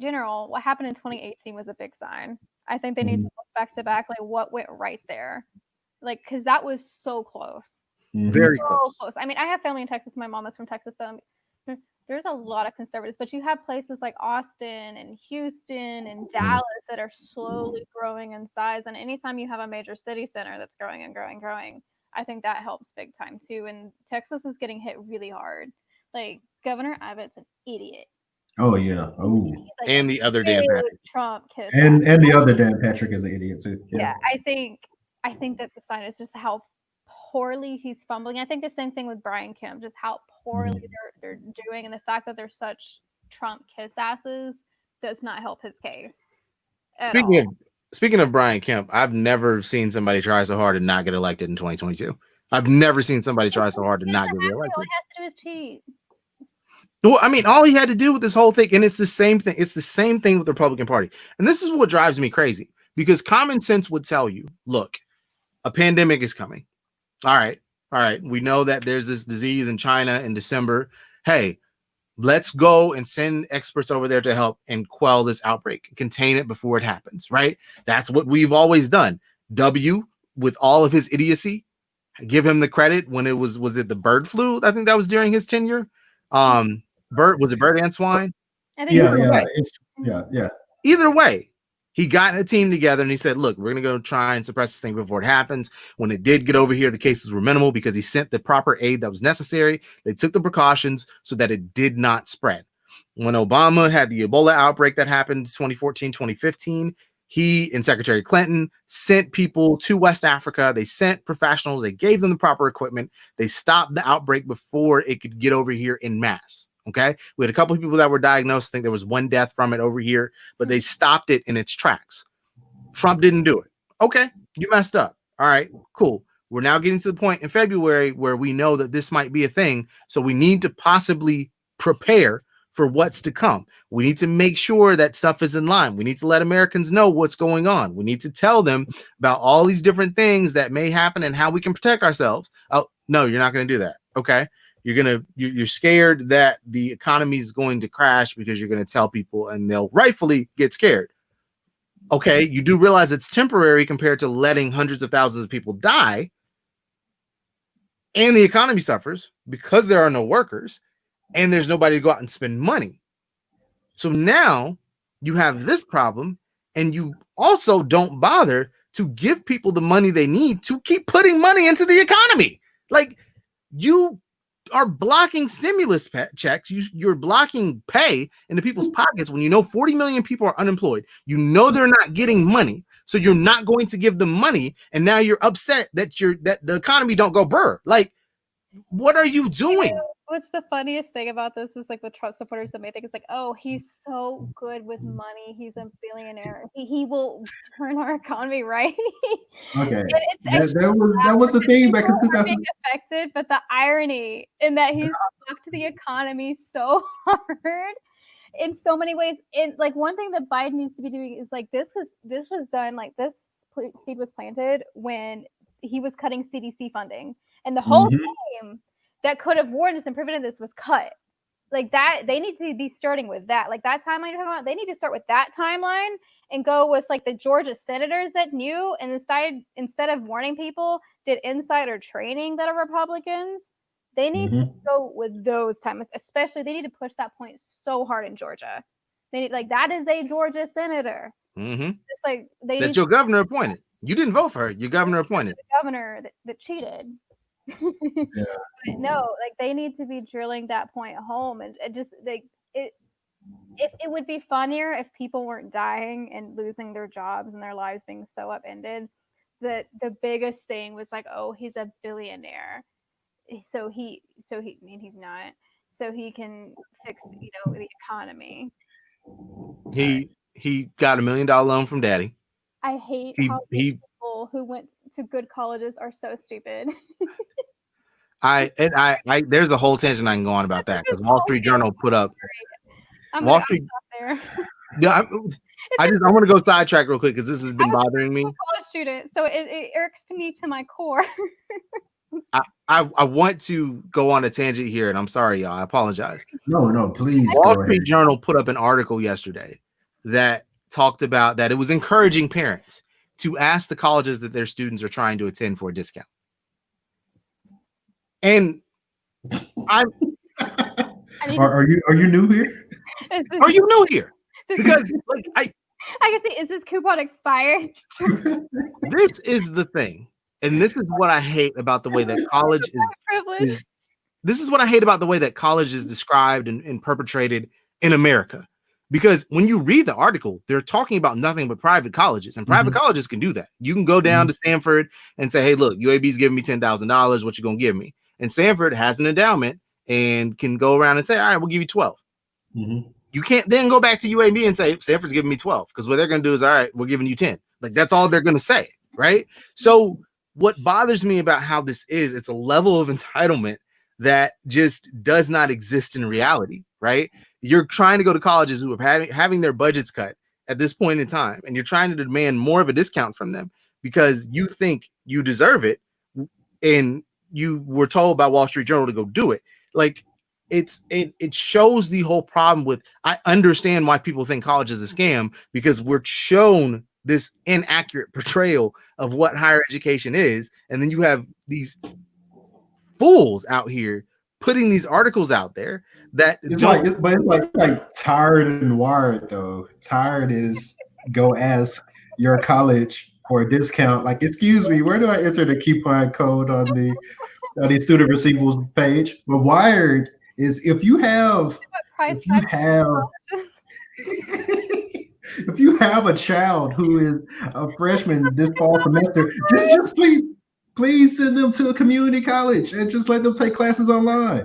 general, what happened in 2018 was a big sign. I think they need to look back to back, like what went right there, like because that was so close, very close. I mean, I have family in Texas. My mom is from Texas, so there's a lot of conservatives, but you have places like Austin and Houston and Dallas that are slowly growing in size. And anytime you have a major city center that's growing and growing, I think that helps big time too. And Texas is getting hit really hard. Like Governor Abbott's an idiot. Oh yeah. Oh. Like, and the other Dan Patrick. Trump kiss. And the other Dan Patrick is an idiot too. Yeah, I think that's a sign. It's just how poorly he's fumbling. I think the same thing with Brian Kemp, just how poorly they're doing, and the fact that they're such Trump kiss asses does not help his case. Speaking of Brian Kemp, I've never seen somebody try so hard to not get elected in 2022. I've never seen somebody try so hard to not get reelected. All he has to do is cheat. Well, I mean, all he had to do with this whole thing, and it's the same thing. It's the same thing with the Republican Party, and this is what drives me crazy because common sense would tell you, look, a pandemic is coming. All right. We know that there's this disease in China in December. Hey, let's go and send experts over there to help and quell this outbreak, contain it before it happens, right? That's what we've always done. W, with all of his idiocy, give him the credit when it was it the bird flu? I think that was during his tenure. Was it bird and swine? Yeah. Either way, he got a team together and he said, look, we're going to go try and suppress this thing before it happens. When it did get over here, the cases were minimal because he sent the proper aid that was necessary. They took the precautions so that it did not spread. When Obama had the Ebola outbreak that happened 2014, 2015, he and Secretary Clinton sent people to West Africa. They sent professionals. They gave them the proper equipment. They stopped the outbreak before it could get over here in mass. Okay. We had a couple of people that were diagnosed. I think there was one death from it over here, but they stopped it in its tracks. Trump didn't do it. Okay. You messed up. All right, cool. We're now getting to the point in February where we know that this might be a thing. So we need to possibly prepare for what's to come. We need to make sure that stuff is in line. We need to let Americans know what's going on. We need to tell them about all these different things that may happen and how we can protect ourselves. Oh, no, you're not going to do that. Okay. You're scared that the economy is going to crash because you're going to tell people and they'll rightfully get scared. Okay, you do realize it's temporary compared to letting hundreds of thousands of people die, and the economy suffers because there are no workers and there's nobody to go out and spend money. So now you have this problem, and you also don't bother to give people the money they need to keep putting money into the economy. Like, you are blocking stimulus checks. You're blocking pay into people's pockets when you know 40 million people are unemployed. You know they're not getting money, so you're not going to give them money. And now you're upset that the economy don't go burr. Like, what are you doing? What's the funniest thing about this is like the Trump supporters that may think it's like, oh, he's so good with money. He's a billionaire. He will turn our economy right. Okay. That was the thing back in 2000. Affected, but the irony in that he's fucked the economy so hard in so many ways. And like one thing that Biden needs to be doing is like this was done, like this seed was planted when he was cutting CDC funding, and the whole time that could have warned us and prevented this was cut. Like that, they need to be starting with that. Like that timeline you're talking about, they need to start with that timeline and go with like the Georgia senators that knew and instead of warning people, did insider training that are Republicans. They need to go with those times, especially they need to push that point so hard in Georgia. They need, like, that is a Georgia senator. It's like they that your governor appointed. You didn't vote for her. Your governor appointed. The governor that cheated. Yeah. No, like they need to be drilling that point home, and just like it. If it would be funnier if people weren't dying and losing their jobs and their lives being so upended. The biggest thing was like, oh, he's a billionaire, so he I mean, he's not, so he can fix the economy. He got $1 million loan from daddy. I hate how people who went to good colleges are so stupid. I there's a whole tangent I can go on about that because Wall Street Journal put up Wall Street. Yeah, I want to go sidetrack real quick because this has been bothering me. I'm a college student, so it irks me to my core. I want to go on a tangent here, and I'm sorry, y'all. I apologize. No, please. Wall Street Journal put up an article yesterday that talked about that it was encouraging parents to ask the colleges that their students are trying to attend for a discount. And are you new here? Are you new here? Because like I can see, is this coupon expired? This is the thing, and this is what I hate about the way that college is. This is what I hate about the way that college is described and perpetrated in America. Because when you read the article, they're talking about nothing but private colleges, and private colleges can do that. You can go down to Stanford and say, "Hey, look, UAB's giving me $10,000. What you gonna give me?" And Stanford has an endowment and can go around and say, "All right, we'll give you 12." You can't then go back to UAB and say Stanford's giving me 12, because what they're going to do is, all right, we're giving you 10. Like that's all they're going to say, right? So what bothers me about how this is, it's a level of entitlement that just does not exist in reality, right? You're trying to go to colleges who are having their budgets cut at this point in time, and you're trying to demand more of a discount from them because you think you deserve it, and you were told by Wall Street Journal to go do it. Like it shows the whole problem with, I understand why people think college is a scam, because we're shown this inaccurate portrayal of what higher education is. And then you have these fools out here putting these articles out there that it's like Tired and Wired though. Tired is go ask your college for a discount. Like, excuse me, where do I enter the coupon code on the student receivables page? But Wired is if you have a child who is a freshman this fall semester, just please send them to a community college and just let them take classes online.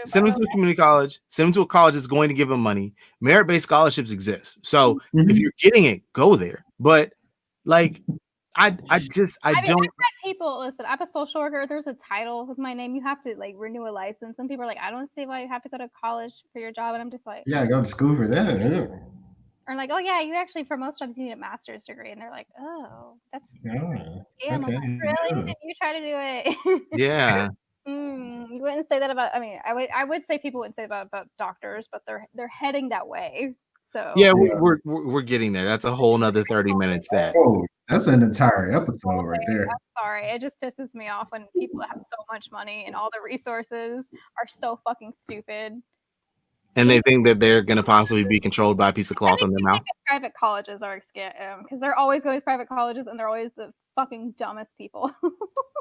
Send them to a community college. Send them to a college that's going to give them money. Merit-based scholarships exist. So if you're getting it, go there. But like, I don't. I've had people listen. I'm a social worker. There's a title with my name. You have to like renew a license, and people are like, I don't see why you have to go to college for your job. And I'm just like, yeah, go to school for that. Yeah. Or like, oh yeah, you actually for most jobs you need a master's degree, and they're like, oh, that's scam. Okay. I'm like, really? Did you try to do it? Yeah. You wouldn't say that about. I mean, I would say people wouldn't say about doctors, but they're heading that way. So yeah, we're getting there. That's a whole nother 30 minutes. That's an entire episode right there. I'm sorry. It just pisses me off when people have so much money and all the resources are so fucking stupid. And they think that they're going to possibly be controlled by a piece of cloth on their mouth. Private colleges are a scam because they're always going to private colleges and they're always the fucking dumbest people.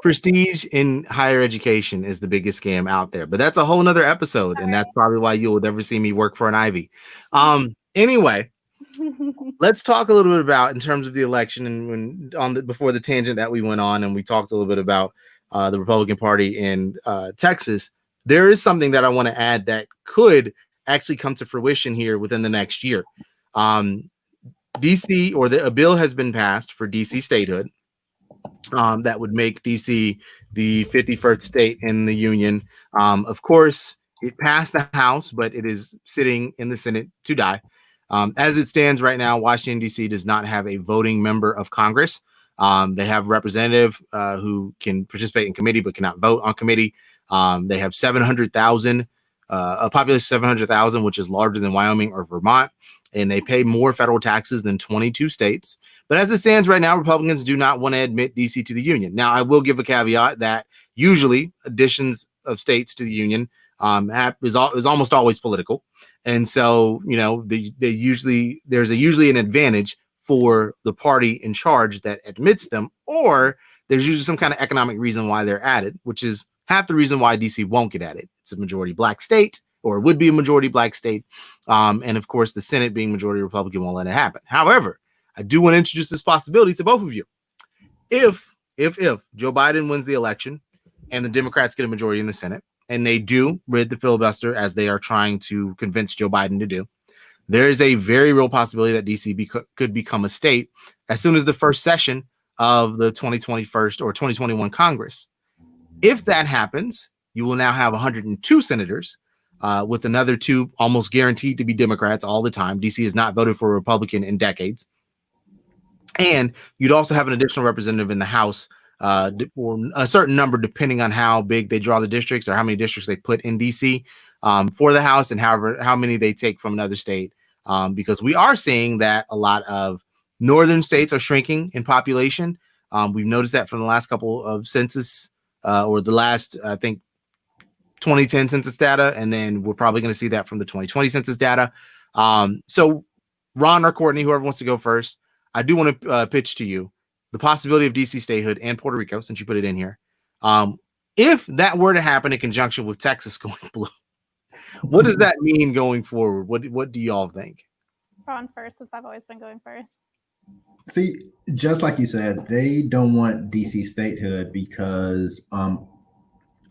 Prestige in higher education is the biggest scam out there, but that's a whole nother episode. And that's probably why you will never see me work for an Ivy. Anyway, let's talk a little bit about in terms of the election and before the tangent that we went on, and we talked a little bit about the Republican Party in Texas. There is something that I want to add that could actually come to fruition here within the next year. DC, or a bill has been passed for DC statehood that would make DC the 51st state in the union. Of course, it passed the House, but it is sitting in the Senate to die. As it stands right now, Washington, D.C. does not have a voting member of Congress. They have a representative who can participate in committee but cannot vote on committee. They have 700,000, a population of 700,000, which is larger than Wyoming or Vermont. and they pay more federal taxes than 22 states. But as it stands right now, Republicans do not want to admit DC to the union. Now, I will give a caveat that usually additions of states to the union is almost always political. And so, you know, there's usually an advantage for the party in charge that admits them, or there's usually some kind of economic reason why they're added, which is half the reason why DC won't get added. It's a majority black state, or it would be a majority black state. And of course, the Senate being majority Republican won't let it happen. However, I do want to introduce this possibility to both of you. If Joe Biden wins the election and the Democrats get a majority in the Senate, and they do rid the filibuster as they are trying to convince Joe Biden to do, there is a very real possibility that DC could become a state as soon as the first session of the 2021 or 2021 Congress. If that happens, you will now have 102 senators, with another 2 almost guaranteed to be Democrats all the time. DC has not voted for a Republican in decades. And you'd also have an additional representative in the House, or a certain number, depending on how big they draw the districts or how many districts they put in DC for the House, and how many they take from another state. Because we are seeing that a lot of northern states are shrinking in population. We've noticed that from the last couple of census, or the last, I think, 2010 census data, and then we're probably going to see that from the 2020 census data. So Ron or Courtney, whoever wants to go first, I do want to pitch to you the possibility of DC statehood and Puerto Rico, since you put it in here. If that were to happen in conjunction with Texas going blue, what does that mean going forward? What do y'all think? Ron first, since I've always been going first. See, just like you said, they don't want DC statehood because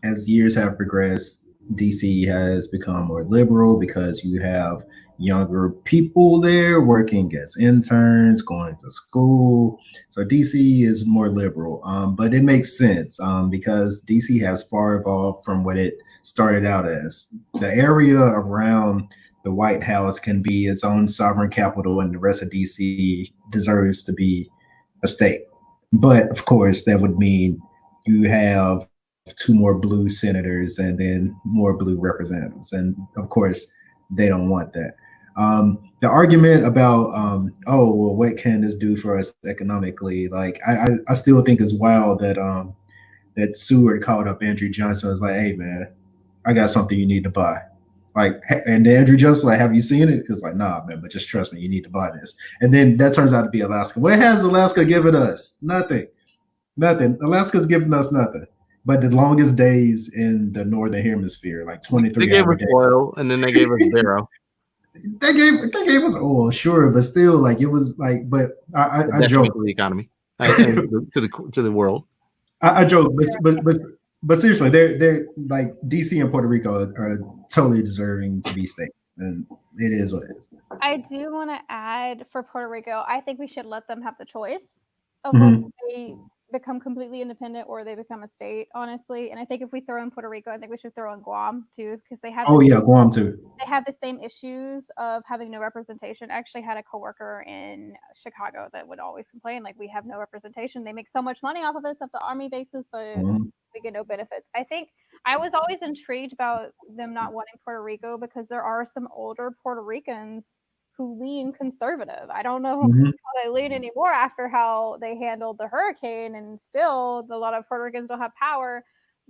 as years have progressed, DC has become more liberal because you have younger people there working as interns, going to school. So DC is more liberal, but it makes sense because DC has far evolved from what it started out as. The area around the White House can be its own sovereign capital, and the rest of DC deserves to be a state. But of course, that would mean you have 2 more blue senators and then more blue representatives. And of course, they don't want that. The argument about, oh, well, what can this do for us economically? Like, I still think it's wild that that Seward called up Andrew Johnson and was like, hey, man, I got something you need to buy. Like, and Andrew Johnson was like, have you seen it? He was like, nah, man, but just trust me, you need to buy this. And then that turns out to be Alaska. What has Alaska given us? Nothing. Alaska's given us nothing but the longest days in the northern hemisphere, like 23 They gave us oil, and then they gave us barrel. They gave us oil, sure, but still, like, it was like, but I joke to the economy, to the world. I joke, but seriously, they're like DC and Puerto Rico are totally deserving to be states, and it is what it is. I do want to add for Puerto Rico, I think we should let them have the choice of whether they become completely independent or they become a state, honestly. And I think if we throw in Puerto Rico, I think we should throw in Guam too, because they have Guam too. They have the same issues of having no representation. I actually had a coworker in Chicago that would always complain, like, we have no representation. They make so much money off of us at the army bases, but we get no benefits. I think I was always intrigued about them not wanting Puerto Rico because there are some older Puerto Ricans who lean conservative. I don't know how they lean anymore after how they handled the hurricane, and still a lot of Puerto Ricans don't have power.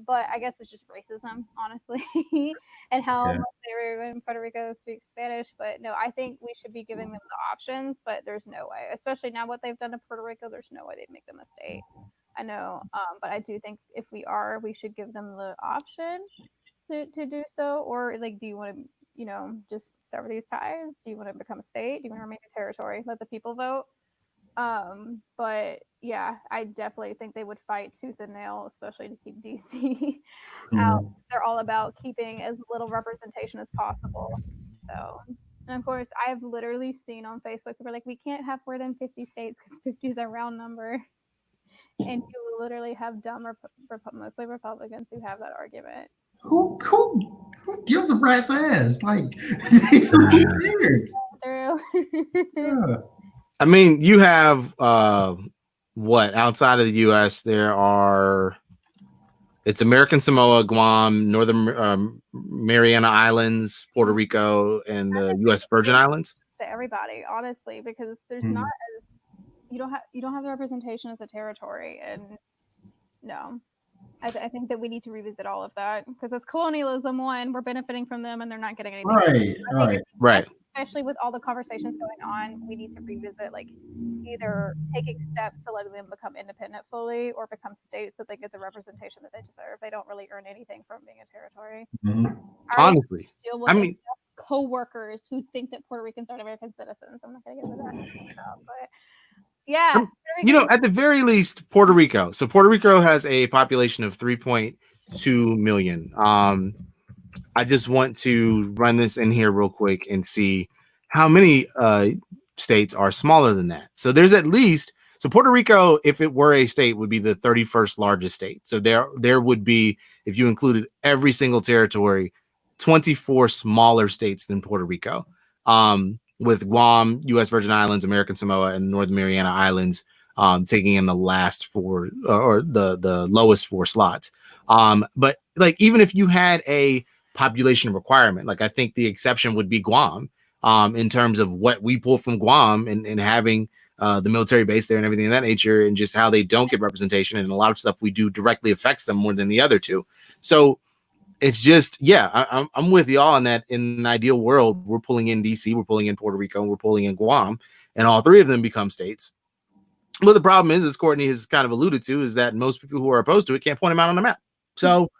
But I guess it's just racism, honestly, and how much everyone in Puerto Rico speaks Spanish. But no, I think we should be giving them the options, but there's no way, especially now what they've done to Puerto Rico, there's no way they'd make them a state. I know, but I do think if we should give them the option to do so. Or, like, do you want to, just sever these ties? Do you want to become a state? Do you want to remain a territory? Let the people vote. But yeah, I definitely think they would fight tooth and nail, especially to keep DC out. They're all about keeping as little representation as possible. So, and of course, I've literally seen on Facebook people are like, we can't have more than 50 states because 50 is a round number. And you literally have dumb, mostly Republicans who have that argument. Who gives a rat's ass? Like, who cares? I mean, you have outside of the U.S. there are. It's American Samoa, Guam, Northern Mariana Islands, Puerto Rico, and the U.S. Virgin Islands. to everybody, honestly, because there's not as you don't have the representation as a territory, and no. I think that we need to revisit all of that because it's colonialism. One, we're benefiting from them, and they're not getting anything. Right. Especially with all the conversations going on, we need to revisit like either taking steps to letting them become independent fully, or become states so they get the representation that they deserve. They don't really earn anything from being a territory. Honestly, deal with co-workers who think that Puerto Ricans aren't American citizens. I'm not gonna get into that, but yeah. At the very least, Puerto Rico. So Puerto Rico has a population of 3.2 million. I just want to run this in here real quick and see how many states are smaller than that. So there's at least, so Puerto Rico, if it were a state, would be the 31st largest state. So there would be, if you included every single territory, 24 smaller states than Puerto Rico, with Guam, U.S. Virgin Islands, American Samoa, and Northern Mariana Islands taking in the last four, or the lowest four slots. But like, even if you had a population requirement, like I think the exception would be Guam, in terms of what we pull from Guam and having the military base there and everything of that nature, and just how they don't get representation, and a lot of stuff we do directly affects them more than the other two. So it's just, I'm with y'all on that. In an ideal world, we're pulling in DC, we're pulling in Puerto Rico, and we're pulling in Guam, and all three of them become states. But the problem is, as Courtney has kind of alluded to, is that most people who are opposed to it can't point them out on the map. So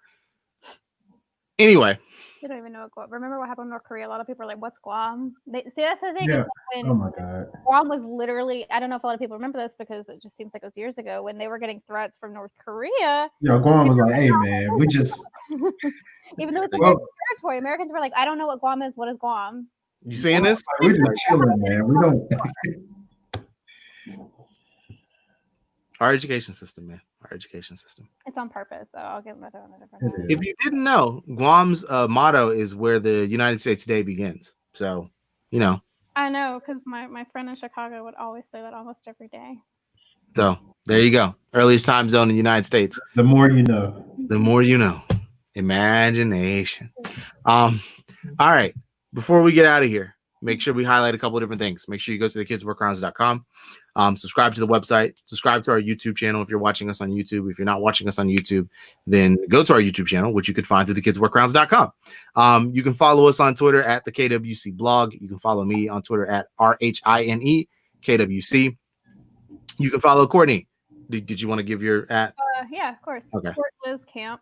anyway. They don't even know what Guam. Remember what happened in North Korea? A lot of people are like, "What's Guam?" See, that's the thing. Yeah. When Oh my God. Guam was literally, I don't know if a lot of people remember this because it just seems like it was years ago, when they were getting threats from North Korea. Guam was like, "Hey man, we just." Even though it's American territory, Americans were like, "I don't know what Guam is. What is Guam?" You saying this? We're just chilling, man. We don't. Our education system, man. Our education system. It's on purpose, so I'll give them a different. If you didn't know, Guam's motto is "Where the United States today begins." So, I know, because my friend in Chicago would always say that almost every day. So there you go. Earliest time zone in the United States. The more you know. The more you know. Imagination. All right. Before we get out of here, make sure we highlight a couple of different things. Make sure you go to thekidsworkgrounds.com. Subscribe to the website. Subscribe to our YouTube channel if you're watching us on YouTube. If you're not watching us on YouTube, then go to our YouTube channel, which you could find through thekidsworkgrounds.com. You can follow us on Twitter at the KWC blog. You can follow me on Twitter at RHINE KWC. You can follow Courtney. Did you want to give your at? Yeah, of course. Okay. Fort Liz Camp.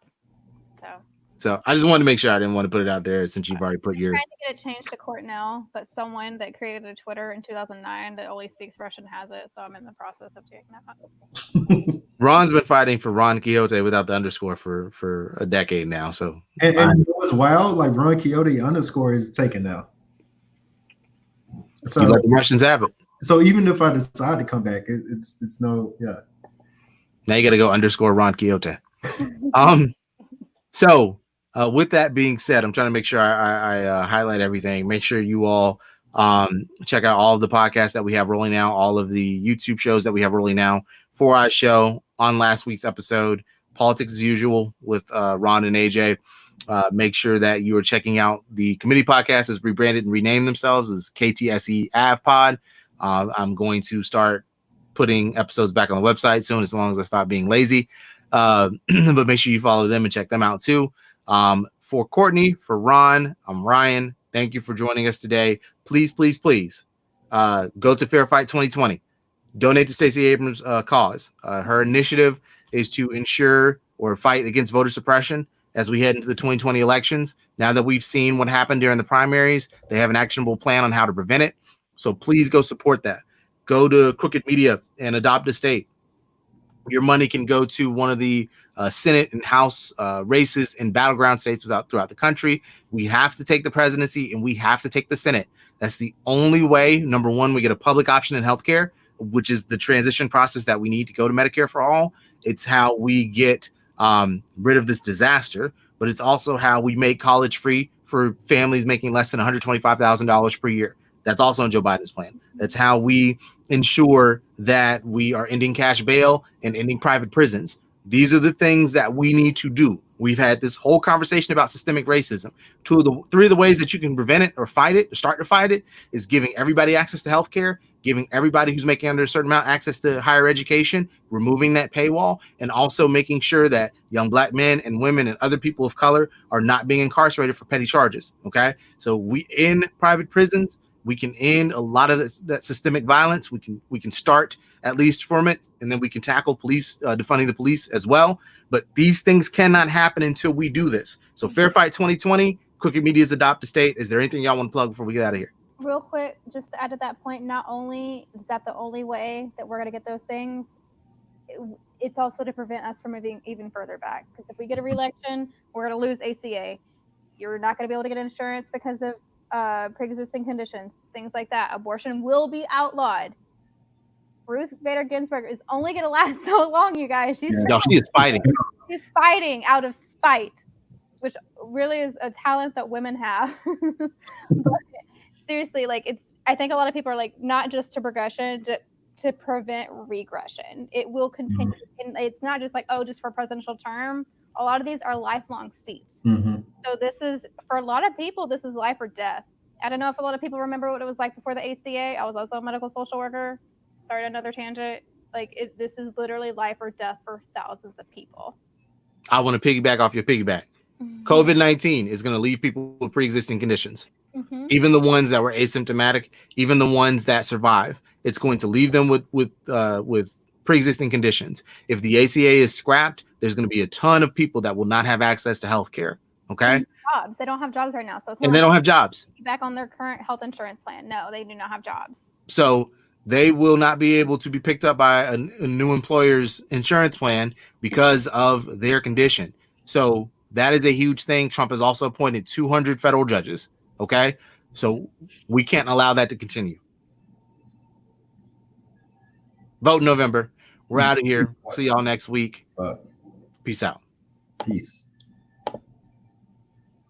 So I just wanted to make sure I didn't want to put it out there since you've already put your. I'm trying to get it changed to Courtnell, but someone that created a Twitter in 2009 that only speaks Russian has it, so I'm in the process of doing that. Ron's been fighting for Ron Quixote without the underscore for a decade now. So and it was wild. Like Ron Quixote underscore is taken now. So you let the Russians have it. So even if I decide to come back, it's no. Now you got to go underscore Ron Quixote. So with that being said, I'm trying to make sure I highlight everything. Make sure you all check out all of the podcasts that we have rolling now, all of the YouTube shows that we have rolling now. 4 Eyes Show on last week's episode, Politics as Usual with Ron and AJ. Make sure that you are checking out the committee podcast as rebranded and renamed themselves as KTSE Av Pod. I'm going to start putting episodes back on the website soon, as long as I stop being lazy. But make sure you follow them and check them out too. For Courtney, for Ron, I'm Ryan. Thank you for joining us today. Please, please, please go to Fair Fight 2020. Donate to Stacey Abrams' cause. Her initiative is to ensure or fight against voter suppression as we head into the 2020 elections. Now that we've seen what happened during the primaries, they have an actionable plan on how to prevent it. So please go support that. Go to Crooked Media and adopt a state. Your money can go to one of the Senate and House races in battleground states throughout the country. We have to take the presidency and we have to take the Senate. That's the only way. Number one, we get a public option in healthcare, which is the transition process that we need to go to Medicare for all. It's how we get rid of this disaster, but it's also how we make college free for families making less than $125,000 per year. That's also in Joe Biden's plan. That's how we ensure that we are ending cash bail and ending private prisons. These are the things that we need to do. We've had this whole conversation about systemic racism. Three of the ways that you can prevent it or fight it or start to fight it is giving everybody access to healthcare, giving everybody who's making under a certain amount access to higher education, removing that paywall, and also making sure that young Black men and women and other people of color are not being incarcerated for petty charges. Okay, so we in private prisons, we can end a lot of that systemic violence. We can start at least from it, and then we can tackle police defunding the police as well. But these things cannot happen until we do this. So Fair Fight 2020, Crooked Media's Adopt a State. Is there anything y'all want to plug before we get out of here? Real quick, just to add to that point, not only is that the only way that we're going to get those things, it's also to prevent us from moving even further back. Because if we get a re-election, we're going to lose ACA. You're not going to be able to get insurance because of pre-existing conditions, things like that. Abortion will be outlawed. Ruth Bader Ginsburg is only going to last so long, you guys. She is fighting. She's fighting out of spite, which really is a talent that women have. But seriously, like I think a lot of people are like, not just to progression, to prevent regression. It will continue. And it's not just like, oh, just for a presidential term. A lot of these are lifelong seats. So this is, for a lot of people, this is life or death. I don't know if a lot of people remember what it was like before the ACA. I was also a medical social worker. Sorry, another tangent. Like this is literally life or death for thousands of people. I want to piggyback off your piggyback. COVID-19 is going to leave people with pre-existing conditions. Even the ones that were asymptomatic, even the ones that survive, it's going to leave them with pre-existing conditions. If the ACA is scrapped, there's going to be a ton of people that will not have access to health care. Okay. Jobs. They don't have jobs right now. So it's and they don't have jobs. Back on their current health insurance plan. No, they do not have jobs. So they will not be able to be picked up by a new employer's insurance plan because of their condition. So that is a huge thing. Trump has also appointed 200 federal judges. Okay. So we can't allow that to continue. Vote in November. We're out of here. See y'all next week. Peace out. Peace.